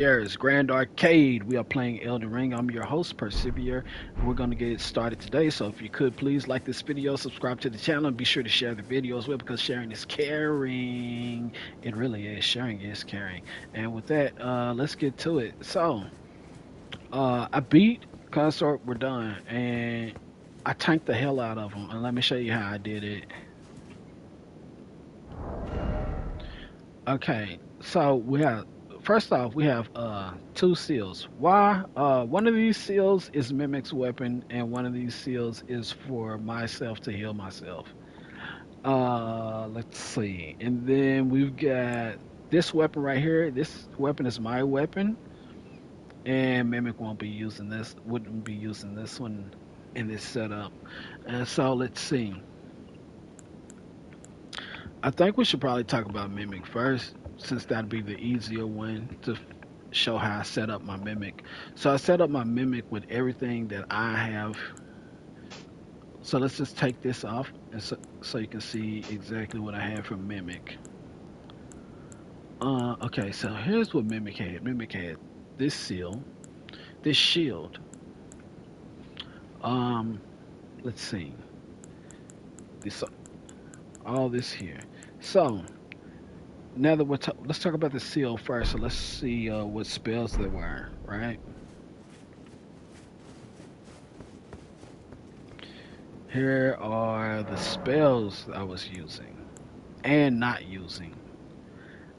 Here's Grand Arcade. We are playing Elden Ring. I'm your host, Persevere. We're going to get started today. So if you could please like this video, subscribe to the channel, and be sure to share the video as well because sharing is caring. It really is. Sharing is caring. And with that, let's get to it. So, I beat Consort. We're done. And I tanked the hell out of them. And let me show you how I did it. Okay, so we have first off we have two seals. Why? One of these seals is Mimic's weapon, and one of these seals is for myself to heal myself. Let's see, and then we've got this weapon right here. This weapon is my weapon, and Mimic won't be using this. Wouldn't be using this one in this setup. And so let's see. I think we should probably talk about Mimic first, since that'd be the easier one to show how I set up my Mimic. So I set up my Mimic with everything that I have. So let's just take this off, and so you can see exactly what I have for Mimic. Okay, so here's what Mimic had. Mimic had this seal, this shield. Um, let's see, this all this here. So now that let's talk about the seal first. So let's see what spells there were, right? Here are the spells I was using and not using.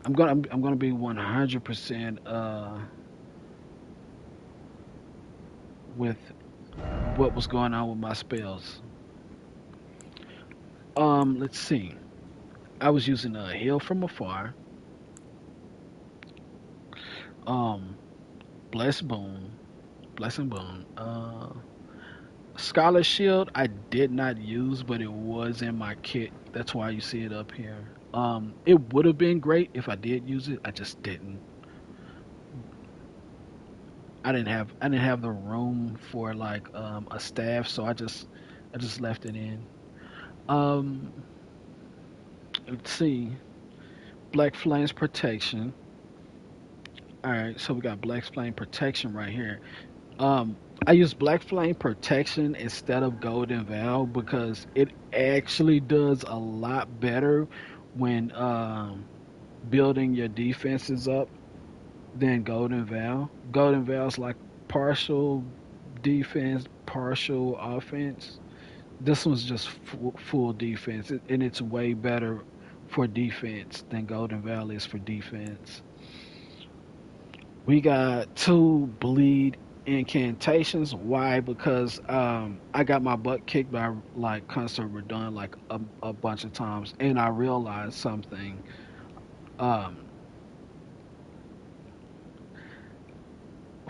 I'm gonna be 100% with what was going on with my spells. Let's see. I was using a heal from afar, um, bless boom, blessing boom, scholar shield. I did not use, but it was in my kit. That's why you see it up here. It would have been great if I did use it. I just didn't. I didn't have the room for like a staff, so I just left it in. Um, let's see, Black Flames protection. All right, so we got Black Flame protection right here. I use Black Flame protection instead of Golden Veil because it actually does a lot better when building your defenses up than Golden Veil. Golden Veil's like partial defense, partial offense. This one's just full defense, and it's way better for defense than Golden Veil is for defense. We got two bleed incantations. Why? Because I got my butt kicked by like Consort Radahn like a bunch of times, and I realized something. Um,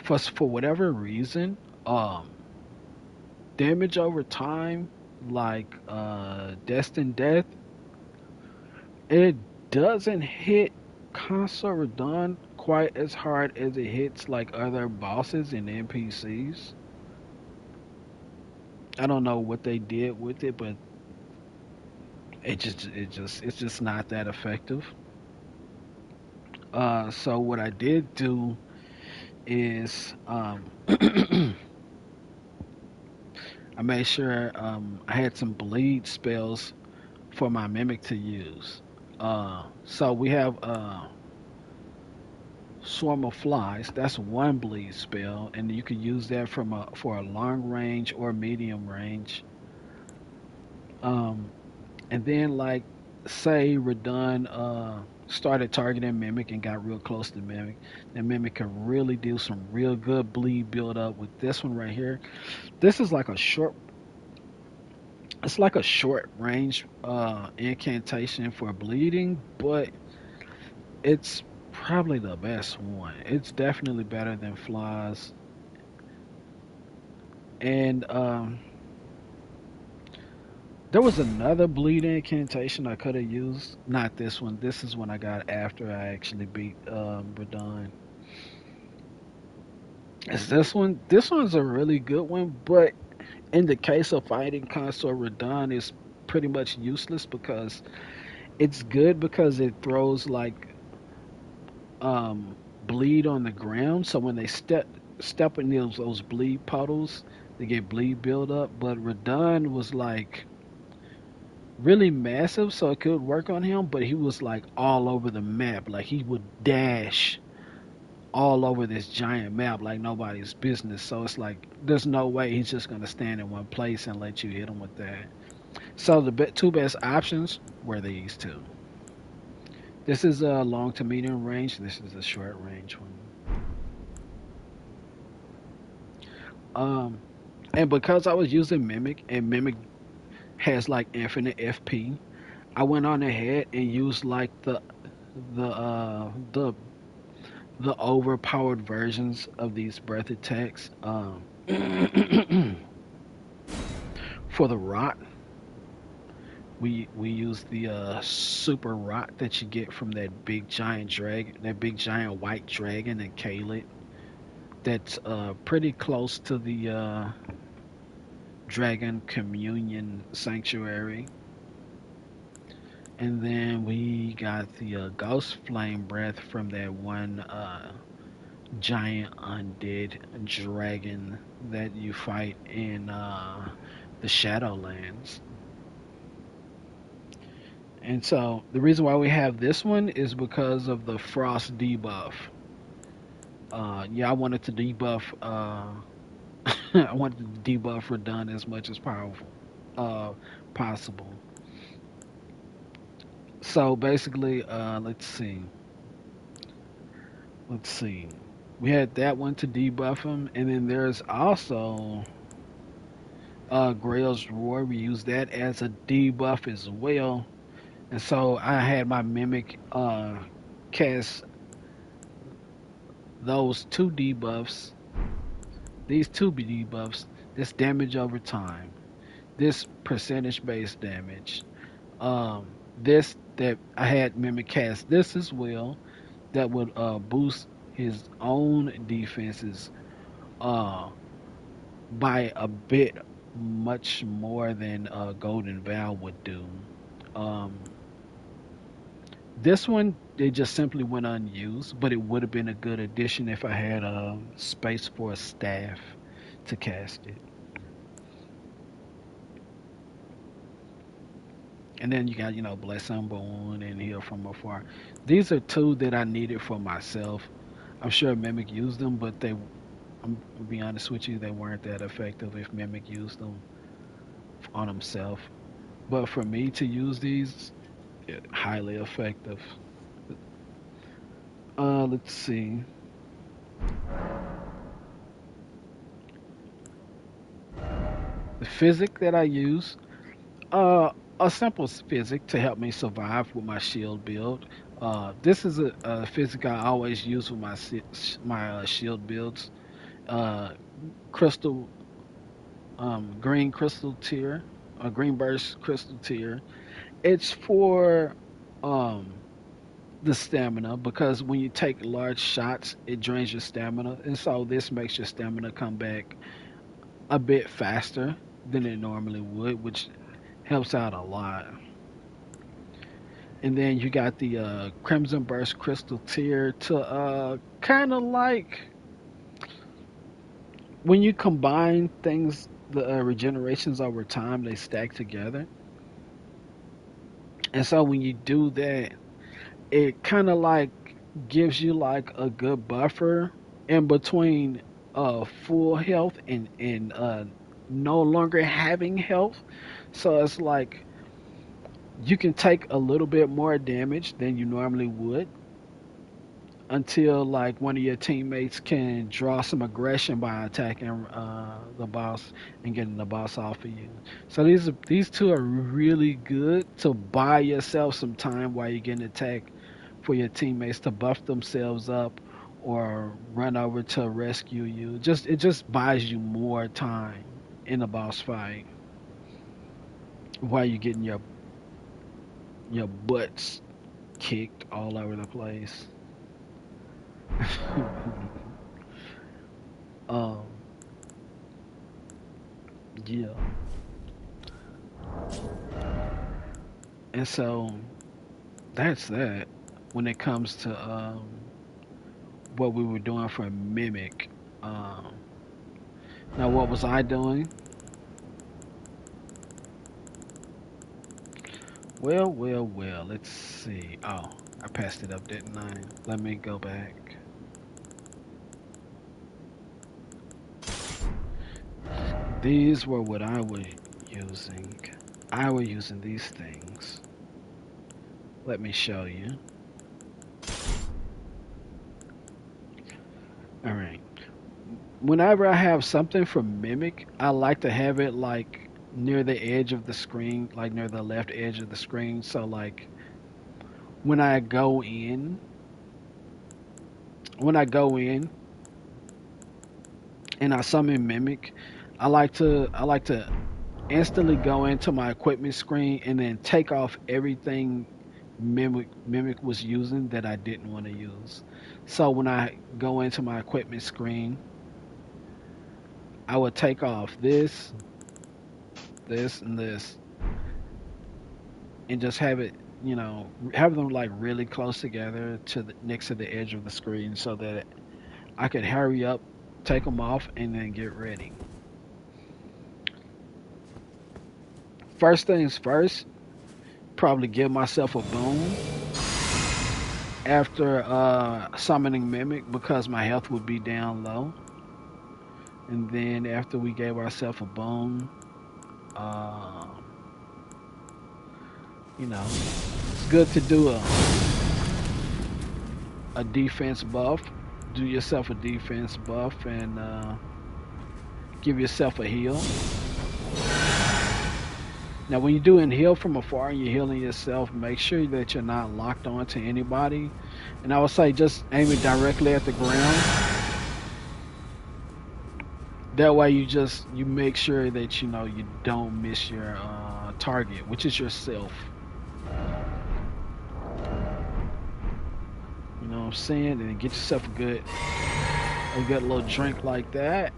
for whatever reason, um, damage over time, like Destined Death, it doesn't hit Consort Radahn quite as hard as it hits like other bosses and NPCs. I don't know what they did with it, but it's just not that effective. So what I did do is I made sure I had some bleed spells for my mimic to use. So we have swarm of flies. That's one bleed spell, and you can use that for a long range or medium range. Um, and then like say Radahn started targeting Mimic and got real close to Mimic, then Mimic can really do some real good bleed build up with this one right here. This is like a short it's like a short range incantation for bleeding, but it's probably the best one. It's definitely better than flies. And there was another bleed incantation I could have used. Not this one. This is one I got after I actually beat Radahn. It's this one. This one's a really good one, but in the case of fighting Consort Radahn, it's pretty much useless because it's good because it throws like um bleed on the ground. So when they step in those bleed puddles, they get bleed build up. But Radahn was like really massive, so it could work on him. But he was like all over the map. Like he would dash all over this giant map like nobody's business. So it's like there's no way he's just gonna stand in one place and let you hit him with that. So the two best options were these two. This is a long to medium range. This is a short range one. Um, and because I was using Mimic and Mimic has like infinite FP, I went on ahead and used like the uh the the overpowered versions of these breath attacks. For the rot, we use the super rot that you get from that big giant dragon, that big giant white dragon in Kaled. That's pretty close to the Dragon Communion Sanctuary. And then we got the Ghost Flame Breath from that one giant undead dragon that you fight in the Shadowlands. And so the reason why we have this one is because of the Frost debuff. Yeah, I wanted to debuff. I wanted to debuff Radahn as much as powerful, uh, possible. So basically, let's see. We had that one to debuff him, and then there's also Grail's Roar. We use that as a debuff as well. And so I had my Mimic cast those two debuffs, these two debuffs, this damage over time, this percentage based damage, um, this that I had Mimic cast this as well that would boost his own defenses uh, by a bit much more than Golden Vow would do. Um, this one they just simply went unused, but it would have been a good addition if I had space for a staff to cast it. And then you got, Bless Unborn and Heal from Afar. These are two that I needed for myself. I'm sure Mimic used them, but I'll be honest with you, they weren't that effective if Mimic used them on himself. But for me to use these, highly effective. Let's see. The physic that I use, a simple physic to help me survive with my shield build. This is a physic I always use with my shield builds. Uh, crystal, green crystal tier, green burst crystal tier. It's for um, the stamina because when you take large shots, it drains your stamina, and so this makes your stamina come back a bit faster than it normally would, which helps out a lot. And then you got the Crimson Burst Crystal tier to kind of like when you combine things, the regenerations over time, they stack together. And so when you do that, it kind of like gives you like a good buffer in between full health and no longer having health. So it's like you can take a little bit more damage than you normally would until like one of your teammates can draw some aggression by attacking the boss and getting the boss off of you. So these two are really good to buy yourself some time while you're getting attacked for your teammates to buff themselves up or run over to rescue you. Just it just buys you more time in the boss fight while you're getting your butts kicked all over the place. um, yeah, and so that's that when it comes to what we were doing for Mimic. Um, Now, what was I doing? Well. Let's see. Oh, I passed it up, didn't I? Let me go back. These were what I was using. I was using these things. Let me show you. All right. Whenever I have something from Mimic, I like to have it like near the edge of the screen, like near the left edge of the screen. So like when I go in, when I go in and I summon Mimic, I like to instantly go into my equipment screen and then take off everything Mimic was using that I didn't want to use. So when I go into my equipment screen, I would take off this, this, and this, and just have it, have them like really close together to next to the edge of the screen, so that I could hurry up, take them off, and then get ready. First things first, probably give myself a boon after summoning Mimic because my health would be down low. And then after we gave ourselves a boon, uh, it's good to do a defense buff. Do yourself a defense buff and give yourself a heal. Now, when you're doing heal from afar and you're healing yourself, make sure that you're not locked on to anybody. And I would say just aim it directly at the ground. That way you make sure that you don't miss your target, which is yourself. You know what I'm saying? And get yourself a good little drink like that.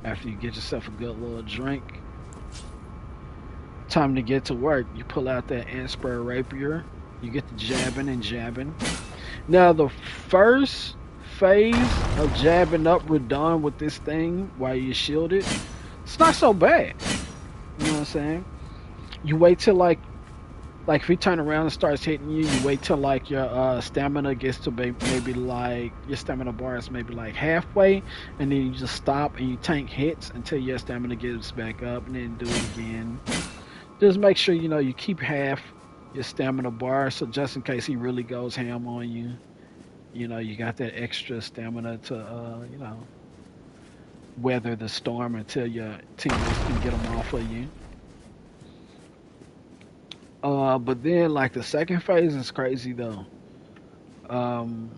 After you get yourself a good little drink, time to get to work. You pull out that Anspur rapier. You get the jabbing and jabbing. Now the first phase of jabbing up Radahn with this thing while you're shielded, it's not so bad. You know what I'm saying? You wait till like if he turn around and starts hitting you, you wait till like your stamina gets to maybe like your stamina bar is maybe like halfway, and then you just stop and you tank hits until your stamina gets back up, and then do it again. Just make sure you keep half your stamina bar, so just in case he really goes ham on you, you got that extra stamina to weather the storm until your teammates can get them off of you. But then like the second phase is crazy though. Um,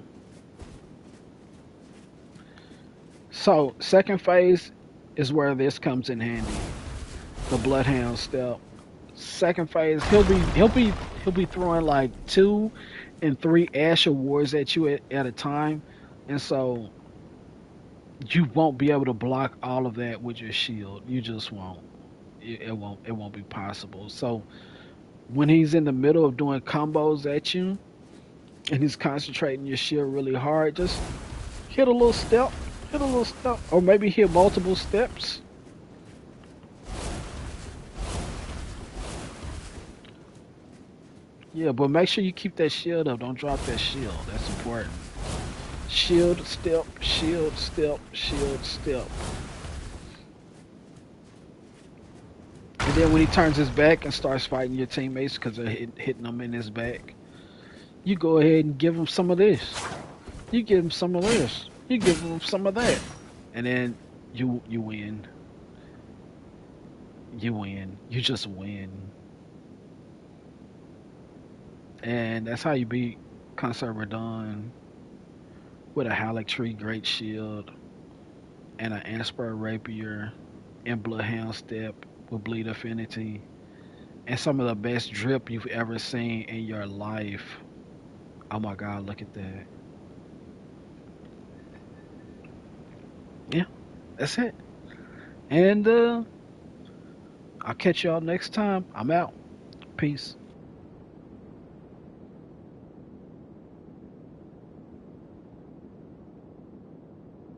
so second phase is where this comes in handy. The Bloodhound step. Second phase, he'll be throwing like 2 and 3 Ash Awards at you at a time, and so you won't be able to block all of that with your shield. You just won't. It won't be possible. So when he's in the middle of doing combos at you and he's concentrating your shield really hard, just hit a little step, or maybe hit multiple steps. Yeah, but make sure you keep that shield up. Don't drop that shield. That's important. Shield, step, shield, step, shield, step. And then when he turns his back and starts fighting your teammates because they're hitting him in his back, you go ahead and give him some of this. You give him some of this. You give him some of that. And then you win. You win. You just win. And that's how you beat Consort Radahn with a Halleck Tree Great Shield and an Anspur Rapier and Bloodhound Step with Bleed Affinity and some of the best drip you've ever seen in your life. Oh my god, look at that. Yeah, that's it. And I'll catch y'all next time. I'm out. Peace.